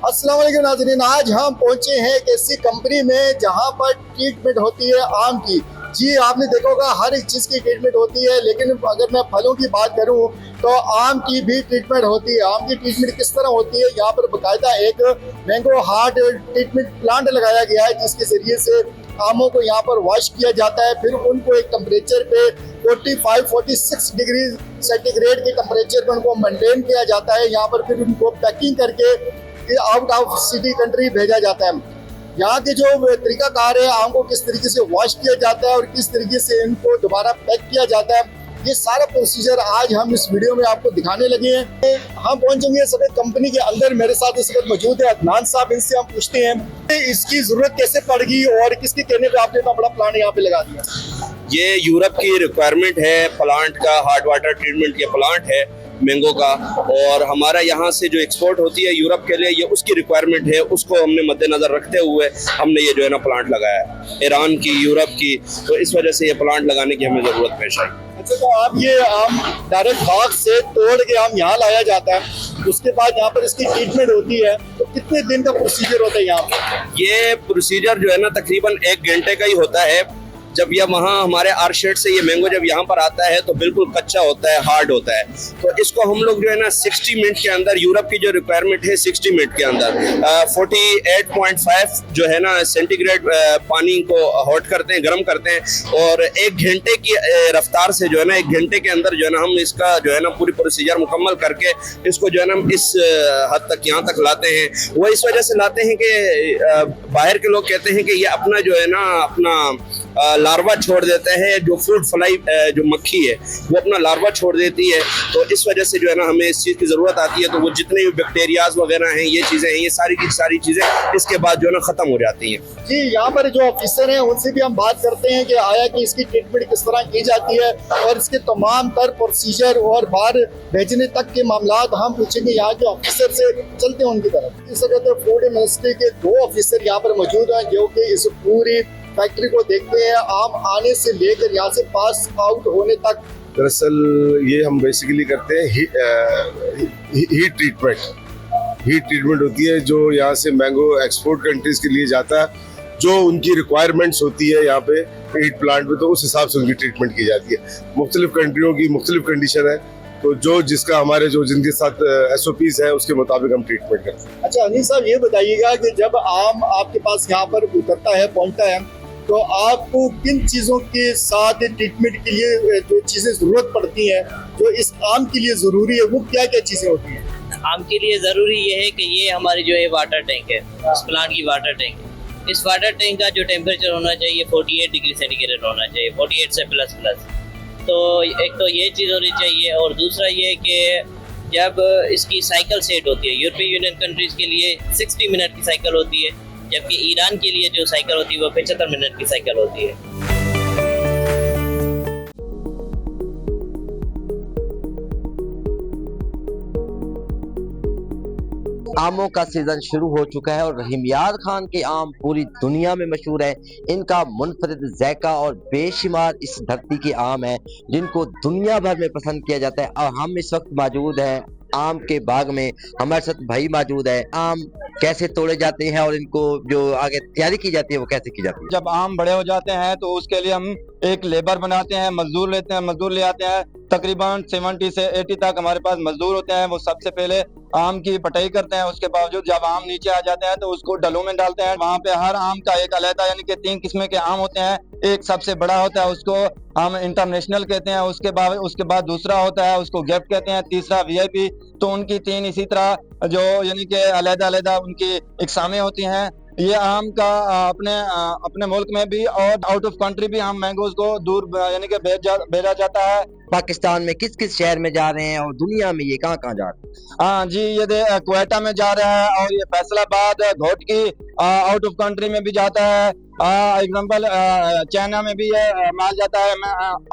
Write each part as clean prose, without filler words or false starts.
अस्सलाम वालेकुम नाज़रीन, आज हम पहुंचे हैं एक ऐसी कंपनी में जहां पर ट्रीटमेंट होती है आम की। जी आपने देखा होगा हर एक चीज़ की ट्रीटमेंट होती है, लेकिन अगर मैं फलों की बात करूं तो आम की भी ट्रीटमेंट होती है। आम की ट्रीटमेंट किस तरह होती है, यहाँ पर बाकायदा एक मैंगो हार्ट ट्रीटमेंट प्लांट लगाया गया है, जिसके ज़रिए से आमों को यहाँ पर वॉश किया जाता है। फिर उनको एक टेम्परेचर पे 45-46 डिग्री सेंटीग्रेड के टेम्परेचर पर उनको मेंटेन किया जाता है। यहाँ पर फिर उनको पैकिंग करके आउट ऑफ सिटी कंट्री भेजा जाता है। यहाँ के जो तरीकाकार है, आम को किस तरीके से वॉश किया जाता है और किस तरीके से इनको दोबारा पैक किया जाता है, ये सारा प्रोसीजर आज हम इस वीडियो में आपको दिखाने लगे हैं। हम पहुंचेंगे सफेद कंपनी के अंदर। मेरे साथ इस वक्त मौजूद है अदनान साहब, इनसे हम पूछते हैं इसकी जरूरत कैसे पड़ गई और किसके कहने पे आपने इतना बड़ा प्लांट यहाँ पे लगा दिया। ये यूरोप की रिक्वायरमेंट है, प्लांट का हार्ड वाटर ट्रीटमेंट के प्लांट है मैंगो का, और हमारा यहाँ से जो एक्सपोर्ट होती है यूरोप के लिए, ये उसकी रिक्वायरमेंट है। उसको हमने मद्देनजर रखते हुए हमने ये जो है ना प्लांट लगाया है, ईरान की, यूरोप की, तो इस वजह से ये प्लांट लगाने की हमें ज़रूरत पेश आई। अच्छा, तो आप ये आम डायरेक्ट बाग से तोड़ के आम यहाँ लाया जाता है, उसके बाद यहाँ पर इसकी ट्रीटमेंट होती है, तो कितने दिन का प्रोसीजर होता है यहाँ पर? ये प्रोसीजर जो है ना तकरीबन 1 घंटे का ही होता है। जब यह वहाँ हमारे आर्शेड से ये मैंगो जब यहाँ पर आता है तो बिल्कुल कच्चा होता है, हार्ड होता है, तो इसको हम लोग जो है ना 60 मिनट के अंदर, यूरोप की जो रिक्वायरमेंट है 60 मिनट के अंदर 48.5 जो है ना सेंटीग्रेड पानी को हॉट करते हैं, गर्म करते हैं, और 1 घंटे की रफ्तार से जो है ना 1 घंटे के अंदर जो है ना हम इसका जो है ना पूरी प्रोसीजर मुकम्मल करके इसको जो है ना इस हद तक यहाँ तक लाते हैं। वो इस वजह से लाते हैं कि बाहर के लोग कहते हैं कि ये अपना जो है ना अपना लार्वा छोड़ देते हैं, जो फ्रूट फ्लाई जो मक्खी है वो अपना लार्वा छोड़ देती है, तो इस वजह से जो है ना हमें इस चीज़ की ज़रूरत आती है। तो वो जितने भी बैक्टीरियाज वगैरह हैं, ये चीज़ें हैं, ये सारी की सारी चीज़ें इसके बाद जो है ना ख़त्म हो जाती हैं। जी, यहाँ पर जो ऑफिसर हैं उनसे भी हम बात करते हैं कि आया कि इसकी ट्रीटमेंट किस तरह की जाती है और इसके तमाम तर प्रोसीजर और बाहर भेजने तक के मामलात हम पूछेंगे यहाँ के ऑफिसर से। चलते हैं उनकी तरफ। इस वक्त फूड मिनिस्ट्री के 2 ऑफिसर यहाँ पर मौजूद हैं, जो कि इस पूरी फैक्ट्री को देखते हैं, आम आने से लेकर यहाँ से पास आउट होने तक। दरअसल ये हम बेसिकली करते हैं हीट ट्रीटमेंट। हीट ट्रीटमेंट होती है जो यहाँ से मैंगो एक्सपोर्ट कंट्रीज के लिए जाता है, जो उनकी रिक्वायरमेंट्स होती है यहाँ पे हीट प्लांट में, तो उस हिसाब से उनकी ट्रीटमेंट की जाती है। मुख्तलिफ कंट्रियों की मुख्तलिफ कंडीशन है, तो जो जिसका हमारे जो जिनके साथ SOPs है उसके मुताबिक हम ट्रीटमेंट करते हैं। अच्छा अनिल साहब, ये बताइएगा कि जब आम आपके पास यहाँ पर उतरता है, पहुँचता है, तो आपको किन चीज़ों के साथ ट्रीटमेंट के लिए जो चीज़ें ज़रूरत पड़ती हैं, जो इस आम के लिए ज़रूरी है, वो क्या क्या चीज़ें होती हैं? आम के लिए ज़रूरी ये है कि ये हमारी जो है वाटर टैंक है, इस प्लांट की वाटर टैंक है। इस वाटर टैंक का जो टेम्परेचर होना चाहिए 48 डिग्री सेंटीग्रेड होना चाहिए, 48 से प्लस। तो एक तो ये चीज़ होनी चाहिए, और दूसरा ये कि जब इसकी साइकिल सेट होती है, यूरोपीय यूनियन कंट्रीज़ के लिए 60 मिनट की साइकिल होती है, जबकि ईरान के लिए जो साइकिल होती है वो 75 मिनट की साइकिल होती है। आमों का सीजन शुरू हो चुका है और रहीमयाद खान के आम पूरी दुनिया में मशहूर है। इनका मुनफरिद ज़ायका और बेशुमार इस धरती के आम है जिनको दुनिया भर में पसंद किया जाता है। और हम इस वक्त मौजूद हैं आम के बाग में, हमारे साथ भाई मौजूद है। आम कैसे तोड़े जाते हैं और इनको जो आगे तैयारी की जाती है वो कैसे की जाती है? जब आम बड़े हो जाते हैं तो उसके लिए हम एक लेबर बनाते हैं, मजदूर लेते हैं, मजदूर ले आते हैं। तकरीबन 70 से 80 तक हमारे पास मजदूर होते हैं। वो सबसे पहले आम की पटाई करते हैं। उसके बावजूद जब आम नीचे आ जाते हैं तो उसको डलों में डालते हैं। वहाँ पे हर आम का एक अलग यानी कि 3 किस्म के आम होते हैं। एक सबसे बड़ा होता है, उसको हम इंटरनेशनल कहते हैं। उसके बाद दूसरा होता है, उसको गिफ्ट कहते हैं। तीसरा VIP। तो उनकी 3 इसी तरह जो यानी कि अलग-अलग उनकी इकसामें होती हैं। ये आम का अपने मुल्क में भी और आउट ऑफ कंट्री भी हम मैंगोज को दूर यानी कि भेजा जाता है। पाकिस्तान में किस किस शहर में जा रहे हैं और दुनिया में ये कहाँ कहाँ जा रहे हैं? हाँ जी, ये क्वेटा में जा रहा है, और ये Faisalabad, Ghotki out of country में भी जाता है। एग्जाम्पल चाइना में भी ये माल जाता है।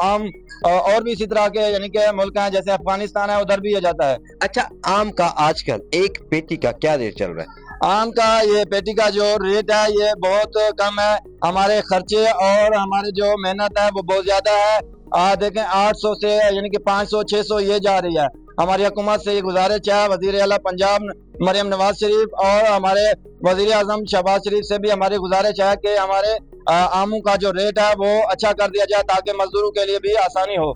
आम और भी इसी तरह के यानी कि मुल्क हैं, जैसे अफगानिस्तान है, उधर भी ये जाता है। अच्छा, आम का आजकल एक पेटी का क्या रेट चल रहा है? आम का ये पेटी का जो रेट है ये बहुत कम है। हमारे खर्चे और हमारे जो मेहनत है वो बहुत ज्यादा है। देखें 800 से यानी कि 500 600 ये जा रही है। हमारी हुकूमत से ये गुजारिश है, वजीर आला पंजाब मरियम नवाज शरीफ और हमारे वजीर आजम शहबाज शरीफ से भी हमारी गुजारिश है कि हमारे आमों का जो रेट है वो अच्छा कर दिया जाए ताकि मजदूरों के लिए भी आसानी हो।